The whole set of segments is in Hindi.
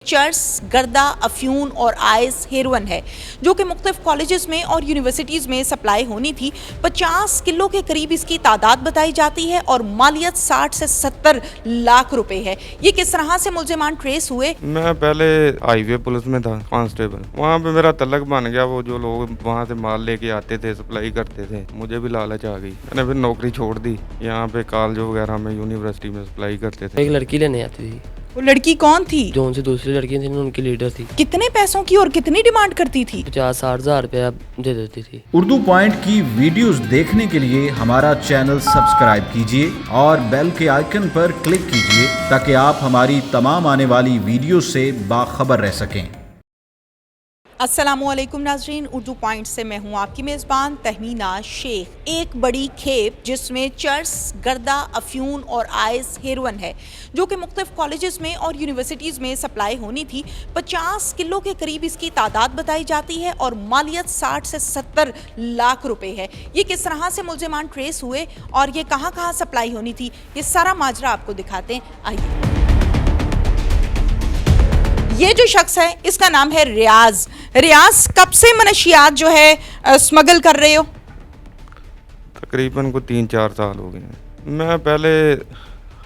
चर्स, गर्दा, अफ्यून और आइस हेरोइन है जो कि मुख्तलिफ कॉलेजेस में और यूनिवर्सिटीज़ में सप्लाई होनी थी। 50 किलो के करीब इसकी तादाद बताई जाती है और मालियत 60 से 70 लाख रुपए है। ये किस तरह से मुल्जिमान ट्रेस हुए? मैं पहले हाईवे पुलिस में था कांस्टेबल। वहाँ पे मेरा तलक बन गया। वो जो लोग वहाँ से माल लेके आते थे, सप्लाई करते थे, मुझे भी लालच आ गई। मैंने फिर नौकरी छोड़ दी। यहाँ पे कॉलेज वगैरह में, यूनिवर्सिटी में सप्लाई करते थे। एक लड़की लेने आती थी। वो लड़की कौन थी? जो उनसे दूसरी लड़कियां थी उनकी लीडर थी। कितने पैसों की और कितनी डिमांड करती थी? 50-60 हज़ार रुपया दे देती थी। उर्दू पॉइंट की वीडियोस देखने के लिए हमारा चैनल सब्सक्राइब कीजिए और बेल के आइकन पर क्लिक कीजिए ताकि आप हमारी तमाम आने वाली वीडियो से बाखबर रह सकें। अस्सलामुअलैकुम नाजरीन, उर्दू पॉइंट से मैं हूँ आपकी मेज़बान तहमीना शेख। एक बड़ी खेप जिसमें चर्स, गर्दा, अफ्यून और आइस हेरोइन है जो कि मुख्तलिफ कॉलेजेस में और यूनिवर्सिटीज़ में सप्लाई होनी थी। 50 किलो के करीब इसकी तादाद बताई जाती है और मालियत 60 से 70 लाख रुपए है। ये किस तरह से मुल्जिमान ट्रेस हुए और ये कहाँ कहाँ सप्लाई होनी थी, ये सारा माजरा आपको दिखाते हैं। आइए। ये जो शख्स है इसका नाम है रियाज। रियाज, कब से मनशियात जो है स्मगल कर रहे हो? तकरीबन को 3-4 साल हो गए हैं। मैं पहले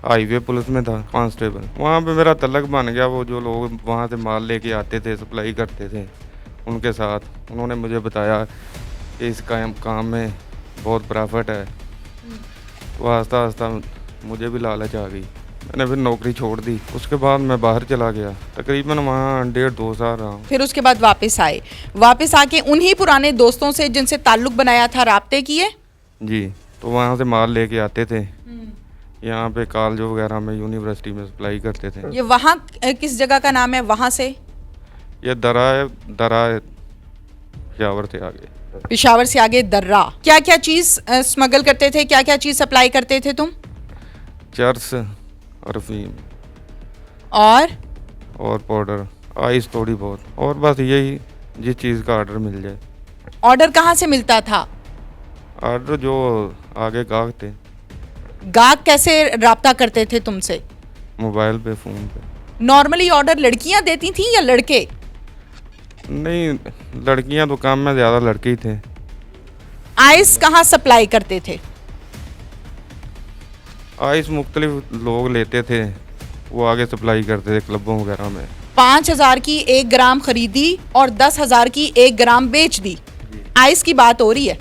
हाईवे पुलिस में था कांस्टेबल। वहाँ पे मेरा तलक बन गया। वो जो लोग वहाँ से माल लेके आते थे, सप्लाई करते थे, उनके साथ उन्होंने मुझे बताया कि इस काम में बहुत प्रॉफिट है। तो आस्ता आस्ता मुझे भी लालच आ गई। मैंने फिर नौकरी छोड़ दी। उसके बाद मैं बाहर चला गया। तकरीबन वहाँ 1.5-2 साल रहा हूँ। फिर उसके बाद वापस आए। वापस आके उन्हीं पुराने दोस्तों से जिनसे ताल्लुक बनाया था राब्ते किए? जी। तो वहाँ से माल लेके आते थे। यहाँ पे कॉलेज वगैरह में, यूनिवर्सिटी में सप्लाई करते थे। ये वहाँ किस जगह का नाम है? वहाँ से ये दरा पेशावर से आगे। पेशावर से आगे दर्रा। क्या क्या चीज़ स्मगल करते थे? क्या क्या चीज़ सप्लाई करते थे तुम? चर्स और अफीम और पाउडर, आइस थोड़ी बहुत, और बस यही जिस चीज़ का ऑर्डर मिल जाए। ऑर्डर कहाँ से मिलता था? ऑर्डर जो आगे गाहक थे। गाहक कैसे राब्ता करते थे तुमसे? मोबाइल पे, फ़ोन पे। नॉर्मली ऑर्डर लड़कियां देती थी या लड़के? नहीं, लड़कियां तो काम में ज़्यादा लड़के ही थे। आइस कहाँ सप्लाई करते थे? आइस मुख्तलिफ लोग लेते थे, वो आगे सप्लाई करते थे क्लबों वगैरह में। 5,000 की 1 ग्राम खरीदी और 10,000 की 1 ग्राम बेच दी। आइस की बात हो रही है।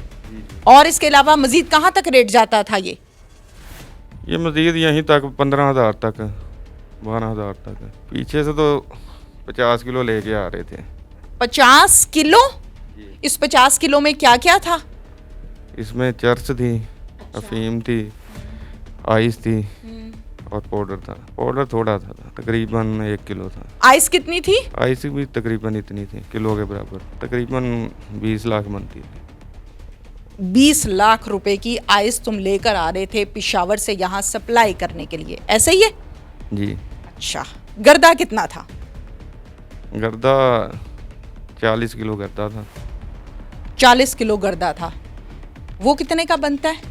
और इसके अलावा मजीद कहाँ तक रेट जाता था ये मजीद यहीं तक 15,000 तक, 12,000 तक। पीछे से तो 50 किलो लेके आ रहे थे। 50 किलो? इस 50 किलो में क्या क्या था? इसमें चर्च थी, अफीम थी, आइस थी और पाउडर था। पाउडर थोड़ा था, तकरीबन 1 किलो था। आइस कितनी थी? आइस भी तकरीबन इतनी थी, किलो के बराबर। तकरीबन 20 लाख बनती थी। 20 लाख रुपए की आइस तुम लेकर आ रहे थे पेशावर से यहाँ सप्लाई करने के लिए, ऐसे ही है? जी। अच्छा, गर्दा कितना था? गर्दा 40 किलो गर्दा था। 40 किलो गर्दा था। वो कितने का बनता है?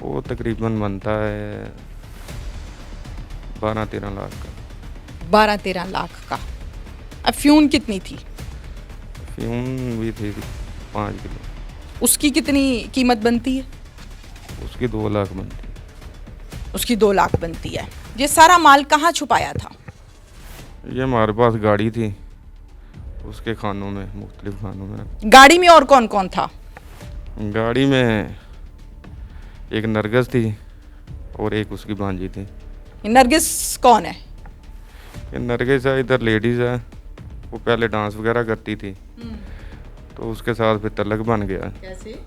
वो तकरीबन बनता है 12-13 लाख का। 12-13 लाख का। अफ्यून कितनी थी? फ्यून भी थी 5 किलो। उसकी कितनी कीमत बनती है? उसकी 2 लाख बनती है। उसकी 2 लाख बनती है। ये सारा माल कहाँ छुपाया था? ये हमारे पास गाड़ी थी, उसके खानों में, मुख्तलिफ खानों में। गाड़ी में और कौन कौन था? गाड़ी में एक नरगिस थी और एक उसकी भांजी थी। नरगिस कौन है? ये नरगिस है, इधर लेडीज़ है। वो पहले डांस वगैरह करती थी, तो उसके साथ फिर तलक बन गया। कैसे?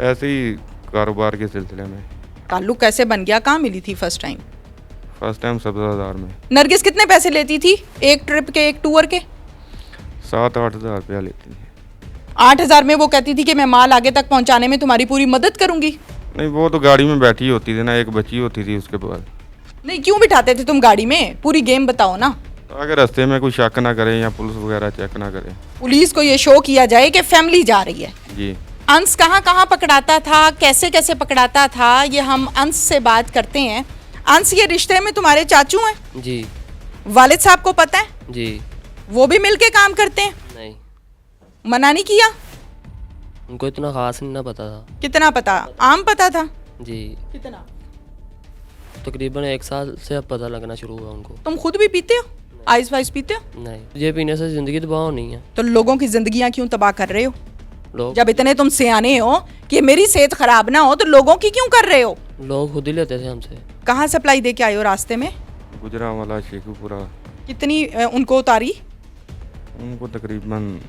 ऐसे ही कारोबार के सिलसिले में। ताल्लुक कैसे बन गया? कहाँ मिली थी फर्स्ट टाइम? फर्स्ट टाइम सब्ज़ादार में। नरगिस कितने पैसे लेती थी एक ट्रिप के, एक टूर के? 7-8 हज़ार रुपया लेती थी। 8,000 में वो कहती थी कि मैं माल आगे तक पहुंचाने में तुम्हारी पूरी मदद करूंगी। नहीं, वो तो गाड़ी में बैठी होती थी ना, एक बच्ची होती थी उसके बाद। नहीं, क्यों बिठाते थे तुम गाड़ी में? पूरी गेम बताओ ना। अगर रास्ते में कोई शक ना करे या पुलिस वगैरह चेक ना करे। पुलिस को ये शो किया जाए कि फैमिली जा रही है। जी। अंश कहाँ कहाँ पकड़ाता था, कैसे कैसे पकड़ाता था, ये हम अंश से बात करते हैं। अंश, ये रिश्ते में तुम्हारे चाचू हैं? जी। वालिद साहब को पता है? जी वो भी मिलके काम करते हैं? नहीं, मना नहीं किया? उनको इतना खास नहीं ना पता था। कितना पता? आम पता था? जी कितना? तकरीबन 1 साल से अब पता लगना शुरू हुआ उनको। तुम खुद भी पीते हो? आइस वाइस पीते हो? नहीं, ये पीने से ज़िंदगी तबाह होनी है। तो लोगों की जिंदगियां क्यों तबाह कर रहे हो? लोग जब इतने तुम सियाने हो कि मेरी सेहत खराब ना हो तो लोगों की क्यों कर रहे हो? लोग खुद ही लेते थे हमसे। कहाँ सप्लाई दे के आए हो रास्ते में? गुजरांवाला शेखुपुरा। कितनी उनको उतारी? उनको तकरीबन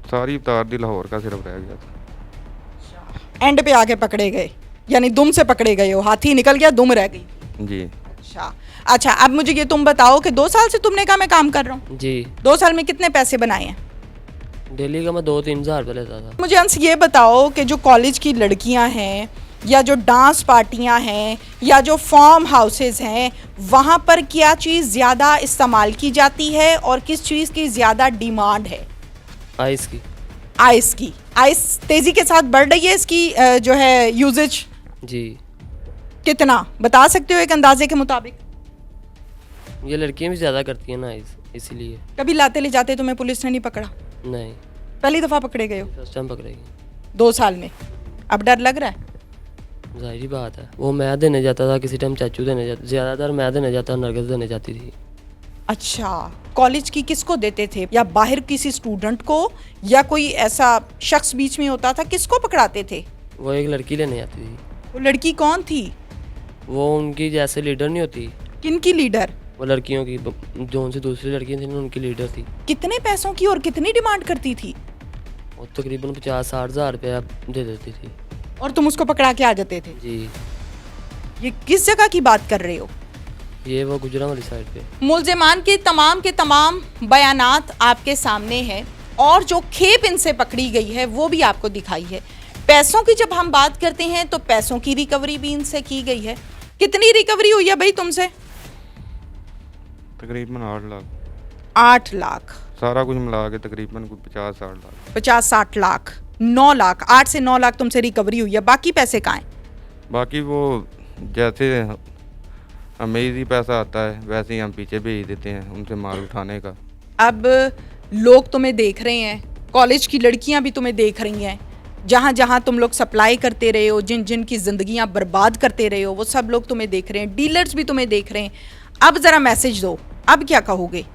सारी उतार दी, लाहौर का सिर्फ रह गया था। एंड पे आके पकड़े गए, यानी दुम से पकड़े गए हो, हाथी निकल गया दुम रह गई। जी। अच्छा अब मुझे ये तुम बताओ कि 2 साल से तुमने कहा मैं काम कर रहा हूँ, जी 2 साल में कितने पैसे बनाए हैं? डेली का मैं 2-3 हज़ार रुपये लेता था। मुझे अंश ये बताओ कि जो कॉलेज की लड़कियां हैं या जो डांस पार्टियां हैं या जो फार्म हाउसेस हैं, वहाँ पर क्या चीज़ ज़्यादा इस्तेमाल की जाती है और किस चीज़ की ज़्यादा डिमांड है? आइस की। आइस की। आइस तेज़ी के साथ बढ़ रही है इसकी जो है यूजेज? जी कितना बता सकते हो एक अंदाजे के मुताबिक? ये लड़कियां भी ज़्यादा करती हैं ना आइस, इसीलिए। कभी लाते ले जाते तुम्हें पुलिस ने नहीं पकड़ा? नहीं, पहली दफ़ा पकड़े गए हो फर्स्ट टाइम पकड़ेगी। 2 साल में? अब डर लग रहा है? जाहिर बात है। वो मैं देने जाता था, किसी टाइम चाचू देने जाता, ज़्यादातर मैं देने जाता, नरगिस देने जाती थी। अच्छा, कॉलेज की किसको देते थे? या बाहर किसी स्टूडेंट को या कोई ऐसा शख्स बीच में होता था, किसको पकड़ाते थे? वो एक लड़की लेने जाती थी। वो लड़की कौन थी? वो उनकी जैसे लीडर नहीं होती, किनकी लीडर? वो लड़कियों की, जो उनसे दूसरी लड़कियां थी ना, उनकी लीडर थी। कितने पैसों की और कितनी डिमांड करती थी? वो तकरीबन 50-60 हज़ार रुपया दे देती थी। और तुम उसको पकड़ा के आ जाते थे? जी। ये किस जगह की बात कर रहे हो? ये वो गुजरांवाली साइड पे। मुलजिमान के तमाम बयानात आपके सामने हैं और जो खेप इनसे पकड़ी गई है वो भी आपको दिखाई है। पैसों की जब हम बात करते हैं तो पैसों की रिकवरी भी इनसे की गई है। कितनी रिकवरी हुई है भाई तुमसे? तकरीबन 8 लाख। 8 लाख? सारा कुछ मिला के तकरीबन कुछ 50-60 लाख। 50-60 लाख? 9 लाख? 8 से 9 लाख तुमसे रिकवरी हुई है, बाकी पैसे कहाँ हैं? बाकी वो जैसे हमें ही पैसा आता है वैसे ही हम पीछे भेज देते हैं उनसे माल उठाने का। अब लोग तुम्हें देख रहे हैं, कॉलेज की लड़कियां भी तुम्हें देख रही हैं, जहाँ जहाँ तुम लोग सप्लाई करते रहे हो, जिन जिन की ज़िंदगियाँ बर्बाद करते रहे हो, वो सब लोग तुम्हें देख रहे हैं, डीलर्स भी तुम्हें देख रहे हैं। अब ज़रा मैसेज दो, अब क्या कहोगे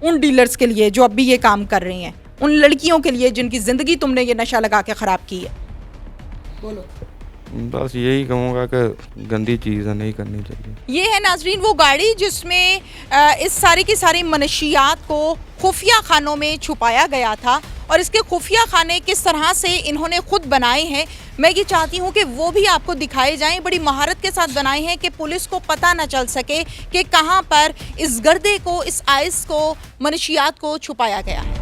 उन डीलर्स के लिए जो अब भी ये काम कर रही हैं, उन लड़कियों के लिए जिनकी ज़िंदगी तुमने ये नशा लगा के ख़राब की है? बोलो। बस यही कहूँगा कि गंदी चीज़ें नहीं करनी चाहिए। ये है नाजरीन वो गाड़ी जिसमें इस सारी की सारी मनशियात को खुफिया खानों में छुपाया गया था और इसके खुफिया खाने किस तरह से इन्होंने खुद बनाए हैं, मैं ये चाहती हूँ कि वो भी आपको दिखाए जाएं। बड़ी महारत के साथ बनाए हैं कि पुलिस को पता न चल सके कि कहाँ पर इस गर्दे को, इस आइस को, मनशियात को छुपाया गया है।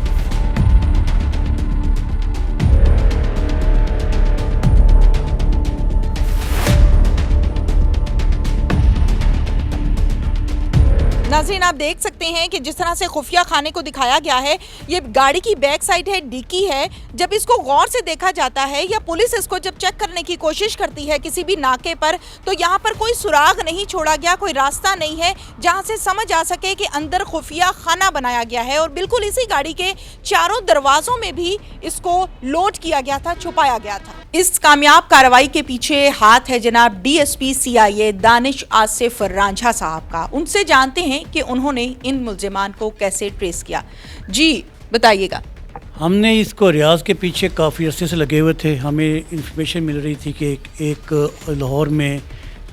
नाज़रीन आप देख सकते हैं कि जिस तरह से खुफिया खाने को दिखाया गया है, ये गाड़ी की बैक साइड है, डिक्की है। जब इसको गौर से देखा जाता है या पुलिस इसको जब चेक करने की कोशिश करती है किसी भी नाके पर, तो यहाँ पर कोई सुराग नहीं छोड़ा गया, कोई रास्ता नहीं है जहाँ से समझ आ सके कि अंदर खुफिया खाना बनाया गया है। और बिल्कुल इसी गाड़ी के चारों दरवाज़ों में भी इसको लोड किया गया था, छुपाया गया था। इस कामयाब कार्रवाई के पीछे हाथ है जनाब DSP CIA दानिश आसिफ रांझा साहब का। उनसे जानते हैं कि उन्होंने इन मुल्जिमान को कैसे ट्रेस किया। जी बताइएगा। हमने इसको रियाज के पीछे काफ़ी अरसे से लगे हुए थे। हमें इंफॉर्मेशन मिल रही थी कि एक लाहौर में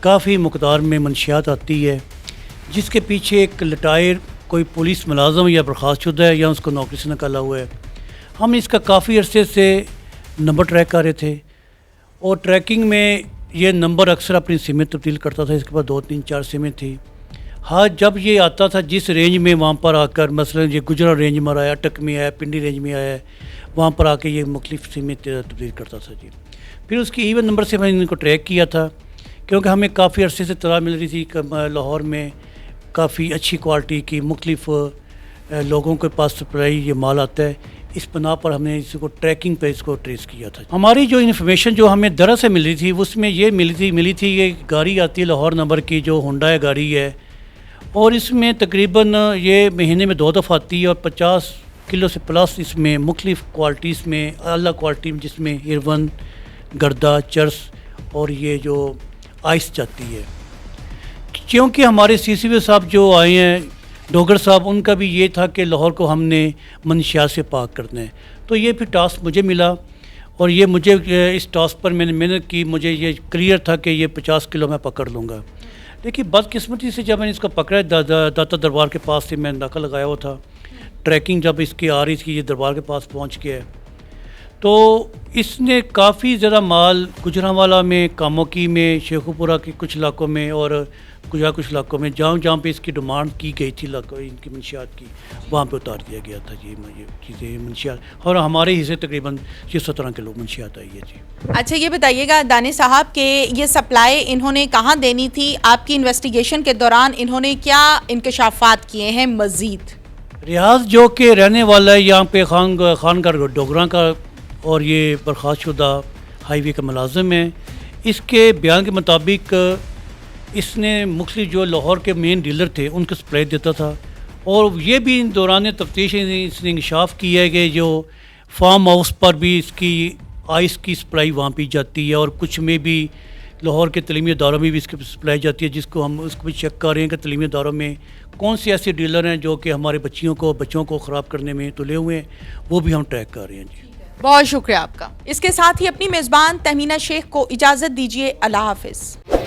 काफ़ी मकदार में मंशियात आती है जिसके पीछे एक लटायर कोई पुलिस मुलाजम या बर्खास्तशुदा है या उसको नौकरी से निकाला हुआ है। हम इसका काफ़ी अरसे से नंबर ट्रैक कर रहे थे और ट्रैकिंग में ये नंबर अक्सर अपनी सिम में तब्दील करता था। इसके पास 2-3-4 सिमें थी। हाँ, जब ये आता था जिस रेंज में वहाँ पर आकर, मसलन ये गुजरा रेंज में आया, अटक में आया, पिंडी रेंज में आया, वहाँ पर आके ये मुख्तलिफ सिमें तब्दील करता था जी। फिर उसकी इवन नंबर से मैंने इनको ट्रैक किया था क्योंकि हमें काफ़ी अरसे से इत्तला मिल रही थी कि लाहौर में काफ़ी अच्छी क्वालिटी की मुख्तलिफ लोगों के पास सप्लाई ये माल आता है। इस बना पर हमने इसको ट्रैकिंग पे इसको ट्रेस किया था। हमारी जो इन्फॉर्मेशन जो हमें दरअसल से मिली थी उसमें ये मिली थी कि गाड़ी आती है लाहौर नंबर की, जो होंडा गाड़ी है, और इसमें तकरीबन ये महीने में 2 दफ़ा आती है और 50 किलो से प्लस इसमें मुख्तलिफ़ क्वालिटीज़ में अला क्वालिटी में, जिसमें हेरोइन, गर्दा, चर्स और ये जो आइस जाती है। क्योंकि हमारे CCV साहब जो आए हैं डोगर साहब, उनका भी ये था कि लाहौर को हमने मंशियात से पाक करना है। तो ये फिर टास्क मुझे मिला और ये मुझे इस टास्क पर मैंने मेहनत की। मुझे ये क्लियर था कि ये 50 किलो मैं पकड़ लूँगा। देखिए बदकिस्मती से जब मैंने इसको पकड़ा, दाता दरबार के पास से मैंने नाका लगाया हुआ था, ट्रैकिंग जब इसकी आ रही थी, ये दरबार के पास पहुँच गया तो इसने काफ़ी ज़्यादा माल गुजरांवाला में, कामोकी में, शेखुपुरा के कुछ इलाकों में और कुछ इलाकों में जहाँ पे इसकी डिमांड की गई थी इनकी मंशियात की, वहाँ पे उतार दिया गया था जी ये चीज़ें मंशियात। और हमारे हिस्से तकरीबन 17 किलो मंशियात आई है जी। अच्छा ये बताइएगा दानिश साहब के ये सप्लाई इन्होंने कहाँ देनी थी? आपकी इन्वेस्टिगेशन के दौरान इन्होंने क्या इंकशाफात किए हैं मज़ीद? रियाज जो कि रहने वाला है यहाँ पे खानगर डोगरा का और ये बर्खास्त शुदा हाईवे का मुलाजिम है। इसके बयान के मुताबिक इसने मुख्तलिफ जो लाहौर के मेन डीलर थे उनको सप्लाई देता था। और ये भी इन दौरान तफ्तीश इसने इंकशाफ किया है कि जो फार्म हाउस पर भी इसकी आइस की सप्लाई वहाँ पे जाती है और कुछ में भी लाहौर के तलीमी इदारों में भी इसकी सप्लाई जाती है, जिसको हम उसको भी चेक कर रहे हैं कि तलीमी इदारों में कौन से ऐसे डीलर हैं जो कि हमारे बच्चों को ख़राब करने में तुले हुए हैं, वो भी हम ट्रैक कर रहे हैं जी। बहुत शुक्रिया आपका। इसके साथ ही अपनी मेज़बान तहमीना शेख को इजाज़त दीजिए। अल्लाह हाफ़िज़।